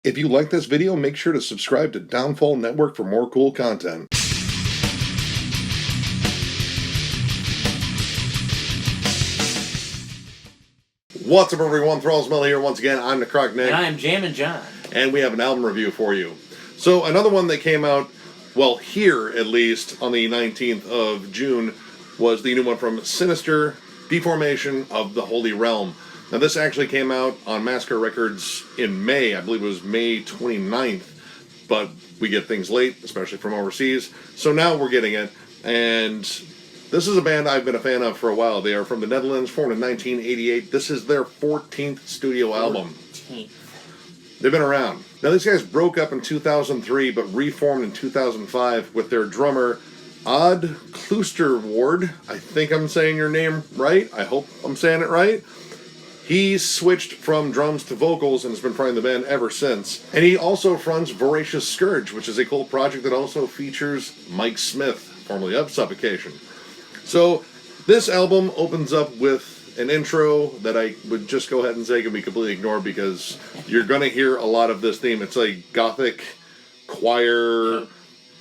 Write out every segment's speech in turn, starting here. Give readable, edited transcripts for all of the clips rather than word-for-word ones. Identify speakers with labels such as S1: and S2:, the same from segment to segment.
S1: If you like this video, make sure to subscribe to Downfall Network for more cool content. What's up, everyone? Thralls Mel here once again. I'm Necrotic Nick.
S2: And I'm Jammin John.
S1: And we have an album review for you. So another one that came out, well, here at least, on the 19th of June, was the new one from Sinister, Deformation of the Holy Realm. Now, this actually came out on Massacre Records in May. I believe it was May 29th. But we get things late, especially from overseas. So now we're getting it. And this is a band I've been a fan of for a while. They are from the Netherlands, formed in 1988. This is their 14th studio album.
S2: 14th.
S1: They've been around. Now, these guys broke up in 2003, but reformed in 2005 with their drummer, Odd Kloosterward. I think I'm saying your name right. I hope I'm saying it right. He switched from drums to vocals and has been fronting the band ever since. And he also fronts Voracious Scourge, which is a cool project that also features Mike Smith, formerly of Suffocation. So this album opens up with an intro that I would just go ahead and say can be completely ignored because you're going to hear a lot of this theme. It's a gothic choir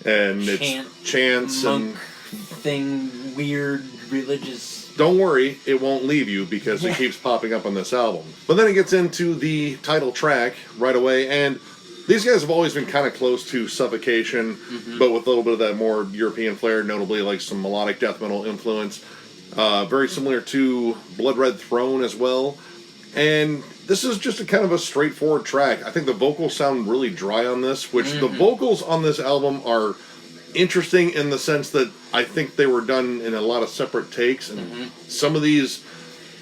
S1: and it's chants
S2: monk
S1: and
S2: thing, weird religious.
S1: Don't worry, it won't leave you because it keeps popping up on this album. But then it gets into the title track right away, and these guys have always been kind of close to Suffocation, but with a little bit of that more European flair, notably like some melodic death metal influence. Very similar to Blood Red Throne as well. And this is just a kind of a straightforward track. I think the vocals sound really dry on this, which the vocals on this album are interesting in the sense that I think they were done in a lot of separate takes, and some of these,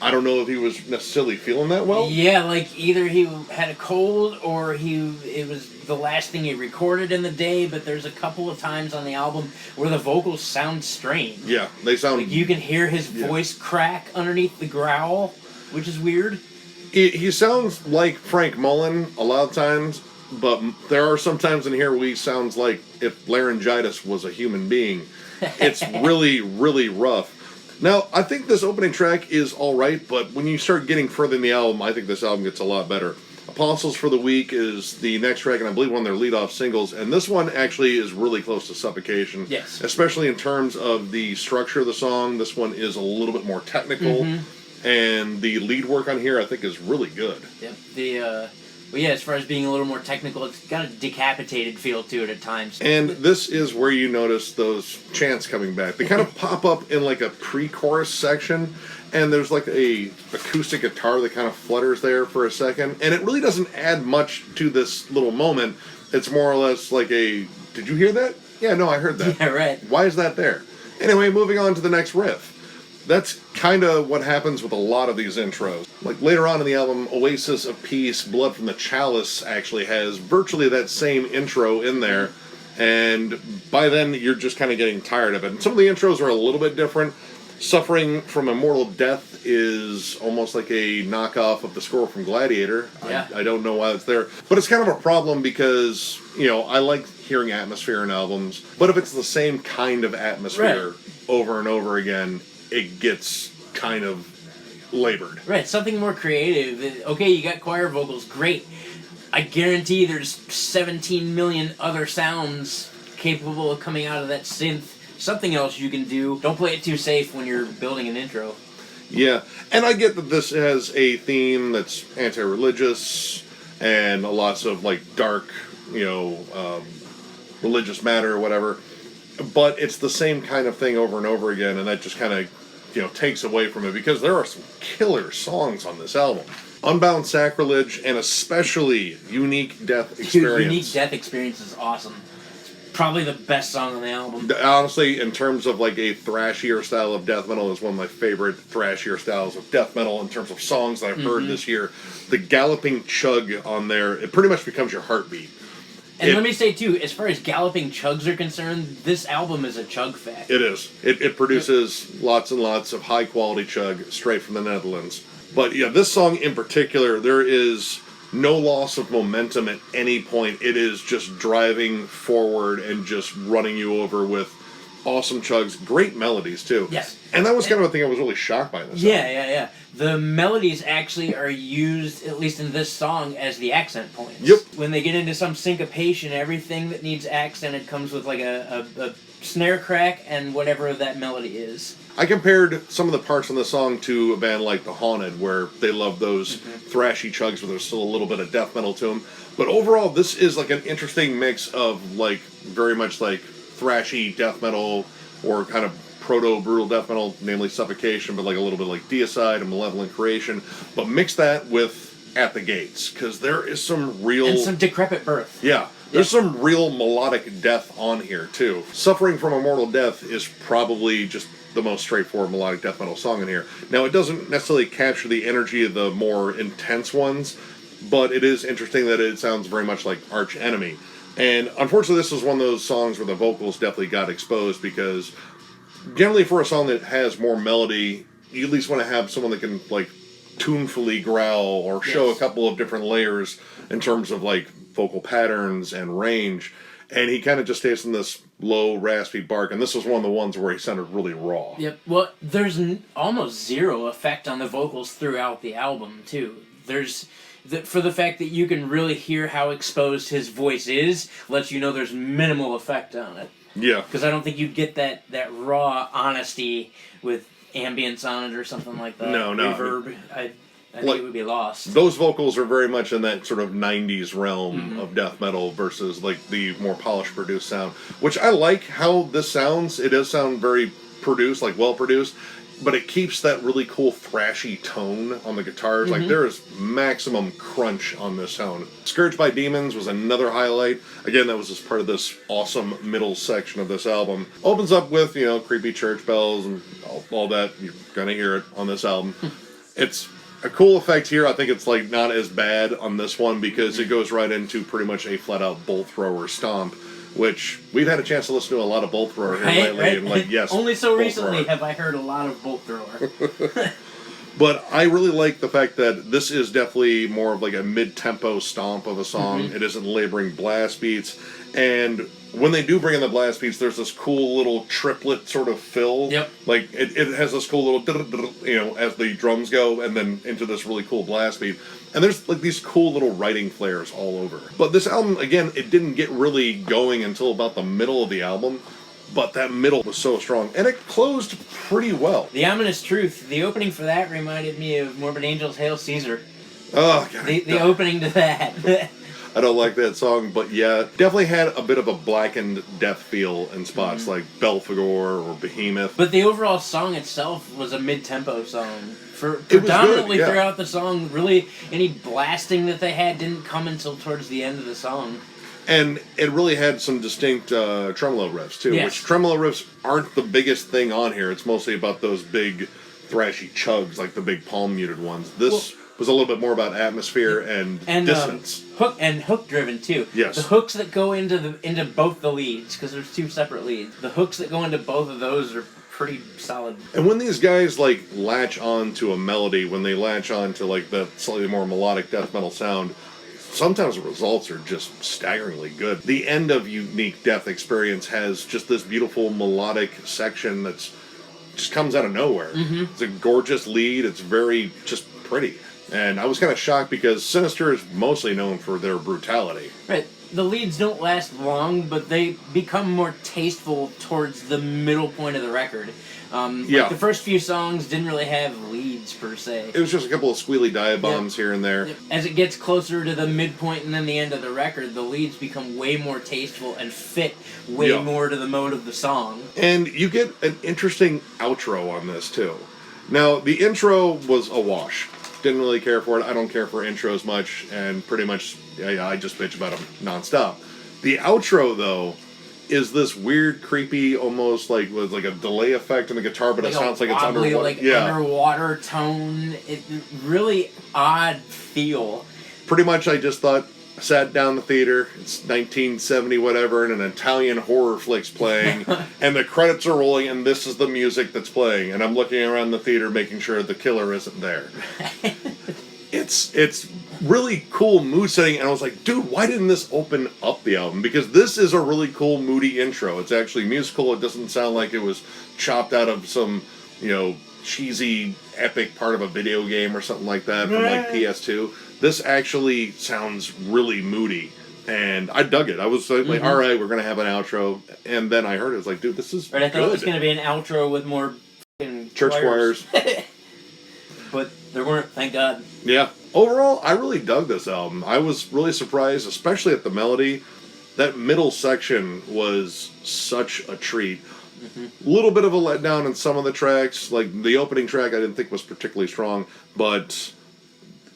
S1: I don't know if he was necessarily feeling that well.
S2: Yeah, like either he had a cold or it was the last thing he recorded in the day, but there's a couple of times on the album where the vocals sound strange.
S1: Yeah, they sound...
S2: Like you can hear his voice crack underneath the growl, which is weird.
S1: He sounds like Frank Mullen a lot of times, but there are some times in here where he sounds like if laryngitis was a human being. It's really, really rough. Now, I think this opening track is alright, but when you start getting further in the album, I think this album gets a lot better. Apostles for the Weak is the next track, and I believe one of their lead-off singles, and this one actually is really close to Suffocation.
S2: Yes.
S1: Especially in terms of the structure of the song. This one is a little bit more technical, and the lead work on here I think is really good.
S2: Yep. Well, yeah, as far as being a little more technical, it's got a decapitated feel to it at times.
S1: And this is where you notice those chants coming back. They kind of pop up in like a pre-chorus section, and there's like a acoustic guitar that kind of flutters there for a second, and it really doesn't add much to this little moment. It's more or less like a, did you hear that? Yeah, no, I heard that.
S2: Yeah, right.
S1: Why is that there? Anyway, moving on to the next riff. That's kind of what happens with a lot of these intros. Like later on in the album, Oasis of Peace, Blood from the Chalice actually has virtually that same intro in there. And by then, you're just kind of getting tired of it. And some of the intros are a little bit different. Suffering from Immortal Death is almost like a knockoff of the score from Gladiator.
S2: Yeah.
S1: I don't know why it's there. But it's kind of a problem because, you know, I like hearing atmosphere in albums. But if it's the same kind of atmosphere over and over again, it gets kind of labored.
S2: Right, something more creative. Okay, you got choir vocals, great. I guarantee there's 17 million other sounds capable of coming out of that synth. Something else you can do. Don't play it too safe when you're building an intro.
S1: Yeah, and I get that this has a theme that's anti-religious and lots of like dark, you know, religious matter or whatever. But it's the same kind of thing over and over again, and that just kind of, you know, takes away from it because there are some killer songs on this album. Unbound Sacrilege and especially Unique Death Experience.
S2: Dude, Unique Death Experience is awesome. It's probably the best song on the album.
S1: Honestly, in terms of like a thrashier style of death metal, is one of my favorite thrashier styles of death metal in terms of songs that I've heard this year. The galloping chug on there, it pretty much becomes your heartbeat.
S2: And let me say, too, as far as galloping chugs are concerned, this album is a chug fest.
S1: It is. It produces lots and lots of high-quality chug straight from the Netherlands. But, yeah, this song in particular, there is no loss of momentum at any point. It is just driving forward and just running you over with awesome chugs, great melodies too.
S2: Yes.
S1: And that was kind of a thing I was really shocked by in this
S2: Yeah. The melodies actually are used, at least in this song, as the accent points.
S1: Yep.
S2: When they get into some syncopation, everything that needs accented comes with like a snare crack and whatever that melody is.
S1: I compared some of the parts in the song to a band like The Haunted, where they love those thrashy chugs, but there's still a little bit of death metal to them. But overall, this is like an interesting mix of like very much like thrashy death metal or kind of proto-brutal death metal, namely Suffocation, but like a little bit like Deicide and Malevolent Creation. But mix that with At the Gates, because there is some real...
S2: And some Decrepit Birth.
S1: Yeah. There's some real melodic death on here, too. Suffering from Immortal Death is probably just the most straightforward melodic death metal song in here. Now, it doesn't necessarily capture the energy of the more intense ones, but it is interesting that it sounds very much like Arch Enemy. And unfortunately, this is one of those songs where the vocals definitely got exposed, because generally for a song that has more melody, you at least want to have someone that can, like, tunefully growl or show a couple of different layers in terms of, like, vocal patterns and range. And he kind of just stays in this low, raspy bark, and this was one of the ones where he sounded really raw.
S2: Yep. Well, there's almost zero effect on the vocals throughout the album, too. There's... for the fact that you can really hear how exposed his voice is, lets you know there's minimal effect on it.
S1: Yeah.
S2: Because I don't think you'd get that raw honesty with ambience on it or something like that.
S1: No.
S2: Reverb. I think it would be lost.
S1: Those vocals are very much in that sort of 90s realm of death metal versus like the more polished produced sound, which I like how this sounds. It does sound very produced, like well produced, but it keeps that really cool thrashy tone on the guitars. Like there is maximum crunch on this sound. Scourge by Demons was another highlight. Again, that was just part of this awesome middle section of this album. Opens up with, you know, creepy church bells and all that. You're gonna hear it on this album. It's a cool effect here. I think it's like not as bad on this one because it goes right into pretty much a flat out bolt thrower stomp, which we've had a chance to listen to a lot of bolt thrower here lately, and like, yes,
S2: only so
S1: bolt
S2: recently
S1: thrower.
S2: have I heard a lot of bolt thrower.
S1: But I really like the fact that this is definitely more of like a mid-tempo stomp of a song. It isn't laboring blast beats, and when they do bring in the blast beats, there's this cool little triplet sort of fill.
S2: Yep.
S1: Like it has this cool little, you know, as the drums go, and then into this really cool blast beat. And there's like these cool little writing flares all over. But this album, again, it didn't get really going until about the middle of the album. But that middle was so strong, and it closed pretty well.
S2: The Ominous Truth, the opening for that reminded me of Morbid Angel's Hail Caesar.
S1: Oh, God.
S2: The opening to that.
S1: I don't like that song, but yeah, definitely had a bit of a blackened death feel in spots like Belphegor or Behemoth.
S2: But the overall song itself was a mid-tempo song.
S1: It was
S2: Predominantly
S1: good, yeah.
S2: throughout the song, really any blasting that they had didn't come until towards the end of the song.
S1: And it really had some distinct tremolo riffs, too,
S2: Yes.
S1: which tremolo riffs aren't the biggest thing on here. It's mostly about those big thrashy chugs, like the big palm-muted ones. This was a little bit more about atmosphere and dissonance.
S2: Hook driven too.
S1: Yes.
S2: The hooks that go into both the leads, because there's two separate leads. The hooks that go into both of those are pretty solid.
S1: And when these guys like latch on to a melody, when they latch on to like the slightly more melodic death metal sound, sometimes the results are just staggeringly good. The end of Unique Death Experience has just this beautiful melodic section that's just comes out of nowhere. It's a gorgeous lead. It's very just pretty. And I was kind of shocked because Sinister is mostly known for their brutality.
S2: Right. The leads don't last long, but they become more tasteful towards the middle point of the record. Like the first few songs didn't really have leads per se.
S1: It was just a couple of squealy diabombs here and there.
S2: As it gets closer to the midpoint and then the end of the record, the leads become way more tasteful and fit way more to the mode of the song.
S1: And you get an interesting outro on this too. Now, the intro was a wash. Didn't really care for it. I don't care for intros much, and pretty much I just bitch about them nonstop. The outro, though, is this weird, creepy, almost like with like a delay effect in the guitar, but
S2: Like
S1: it sounds like it's
S2: wobbly,
S1: underwater.
S2: Underwater tone. It really odd feel.
S1: Pretty much, I just thought. I sat down in the theater, it's 1970 whatever, and an Italian horror flick's playing, and the credits are rolling, and this is the music that's playing, and I'm looking around the theater making sure the killer isn't there. It's really cool mood setting, and I was like, dude, why didn't this open up the album? Because this is a really cool, moody intro. It's actually musical. It doesn't sound like it was chopped out of some, cheesy, epic part of a video game or something like that from like PS2. This actually sounds really moody, and I dug it. I was like, all right, we're gonna have an outro, and then I heard it. I was like, dude, this is
S2: Right, I thought
S1: good.
S2: it was gonna be an outro with more
S1: Church choirs.
S2: But there weren't, thank God.
S1: Yeah. Overall, I really dug this album. I was really surprised, especially at the melody. That middle section was such a treat. A little bit of a letdown in some of the tracks. Like, the opening track I didn't think was particularly strong, but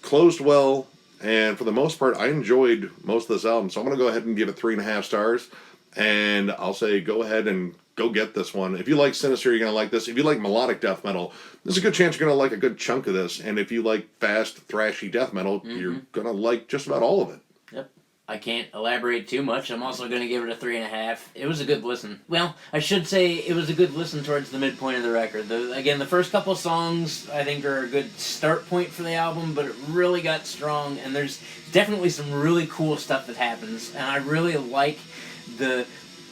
S1: closed well, and for the most part, I enjoyed most of this album. So I'm going to go ahead and give it 3.5 stars, and I'll say go ahead and go get this one. If you like Sinister, you're going to like this. If you like melodic death metal, there's a good chance you're going to like a good chunk of this. And if you like fast, thrashy death metal, you're going to like just about all of it.
S2: Yep. I can't elaborate too much. I'm also going to give it a 3.5. It was a good listen. Well, I should say it was a good listen towards the midpoint of the record. The first couple songs I think are a good start point for the album, but it really got strong, and there's definitely some really cool stuff that happens. And I really like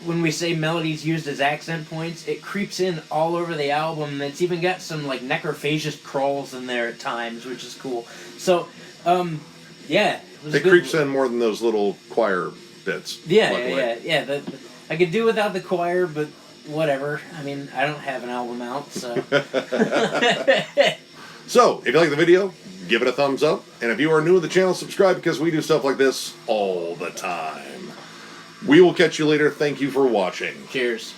S2: when we say melodies used as accent points, it creeps in all over the album. It's even got some like necrophagist crawls in there at times, which is cool. So, yeah.
S1: It creeps in more than those little choir bits.
S2: Yeah. I could do without the choir, but whatever. I mean, I don't have an album out, so.
S1: So, if you like the video, give it a thumbs up. And if you are new to the channel, subscribe, because we do stuff like this all the time. We will catch you later. Thank you for watching.
S2: Cheers.